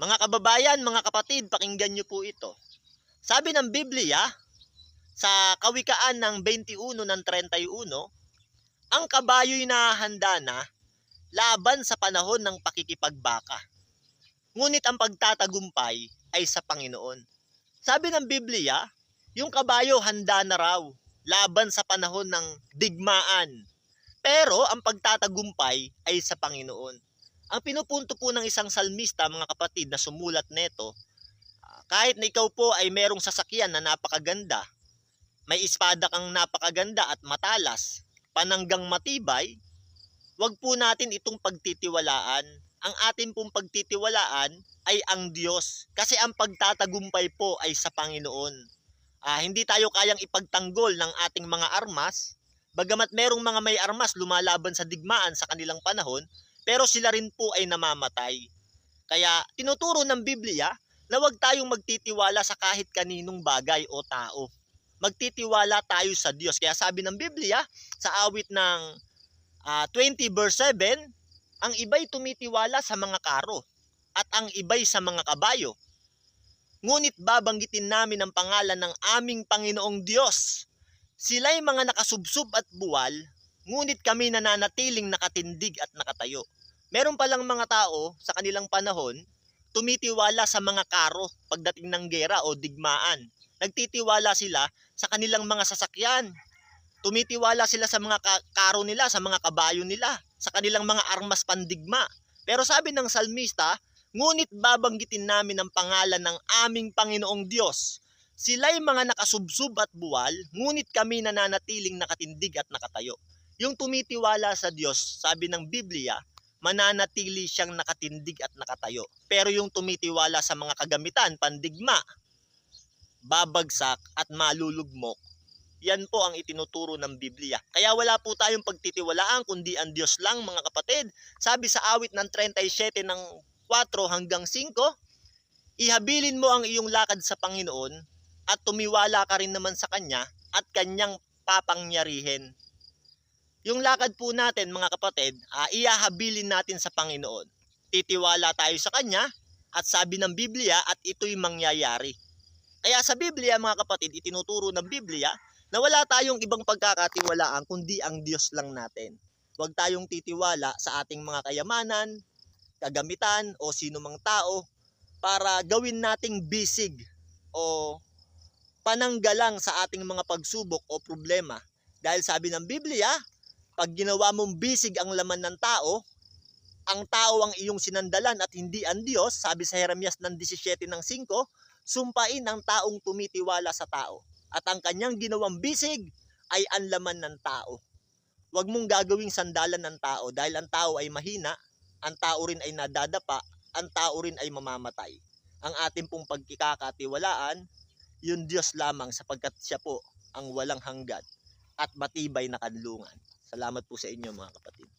Mga kababayan, mga kapatid, pakinggan niyo po ito. Sabi ng Biblia, sa Kawikaan ng 21 ng 31, ang kabayo'y nahahanda na laban sa panahon ng pakikipagbaka. Ngunit ang pagtatagumpay ay sa Panginoon. Sabi ng Biblia, yung kabayo handa na raw laban sa panahon ng digmaan. Pero ang pagtatagumpay ay sa Panginoon. Ang pinupunto po ng isang salmista, mga kapatid, na sumulat neto, kahit na ikaw po ay merong sasakyan na napakaganda, may espada kang napakaganda at matalas, pananggang matibay, wag po natin itong pagtitiwalaan. Ang atin pong pagtitiwalaan ay ang Diyos. Kasi ang pagtatagumpay po ay sa Panginoon. Hindi tayo kayang ipagtanggol ng ating mga armas. Bagamat merong mga may armas lumalaban sa digmaan sa kanilang panahon, pero sila rin po ay namamatay. Kaya tinuturo ng Biblia na huwag tayong magtitiwala sa kahit kaninong bagay o tao. Magtitiwala tayo sa Diyos. Kaya sabi ng Biblia sa awit ng 20 verse 7, ang iba'y tumitiwala sa mga karo at ang iba'y sa mga kabayo. Ngunit babanggitin namin ang pangalan ng aming Panginoong Diyos. Sila'y mga nakasubsob at buwal, ngunit kami nananatiling nakatindig at nakatayo. Meron palang mga tao sa kanilang panahon, tumitiwala sa mga karo pagdating ng gera o digmaan. Nagtitiwala sila sa kanilang mga sasakyan. Tumitiwala sila sa mga karo nila, sa mga kabayo nila, sa kanilang mga armas pandigma. Pero sabi ng salmista, ngunit babanggitin namin ang pangalan ng aming Panginoong Diyos. Sila'y mga nakasubsob at buwal, ngunit kami nananatiling nakatindig at nakatayo. Yung tumitiwala sa Diyos, sabi ng Biblia, mananatili siyang nakatindig at nakatayo. Pero yung tumitiwala sa mga kagamitan, pandigma, babagsak at malulugmok, yan po ang itinuturo ng Biblia. Kaya wala po tayong pagtitiwalaan kundi ang Diyos lang, mga kapatid. Sabi sa awit ng 37 ng 4 hanggang 5, ihabilin mo ang iyong lakad sa Panginoon at tumiwala ka rin naman sa Kanya at Kanyang papangyarihin. Yung lakad po natin, mga kapatid, ihabilin natin sa Panginoon. Titiwala tayo sa Kanya at sabi ng Biblia at ito'y mangyayari. Kaya sa Biblia, mga kapatid, itinuturo ng Biblia na wala tayong ibang pagkakatiwalaan kundi ang Diyos lang natin. Huwag tayong titiwala sa ating mga kayamanan, kagamitan o sino mang tao para gawin nating bisig o pananggalang sa ating mga pagsubok o problema. Dahil sabi ng Biblia, pag ginawa mong bisig ang laman ng tao, ang tao ang iyong sinandalan at hindi ang Diyos, sabi sa Jeremias ng 17 ng 5, sumpain ang taong tumitiwala sa tao at ang kanyang ginawang bisig ay ang laman ng tao. Huwag mong gagawing sandalan ng tao dahil ang tao ay mahina, ang tao rin ay nadadapa, ang tao rin ay mamamatay. Ang ating pong pagkikakatiwalaan, yung Diyos lamang sapagkat siya po ang walang hanggan at matibay na kanlungan. Salamat po sa inyo, mga kapatid.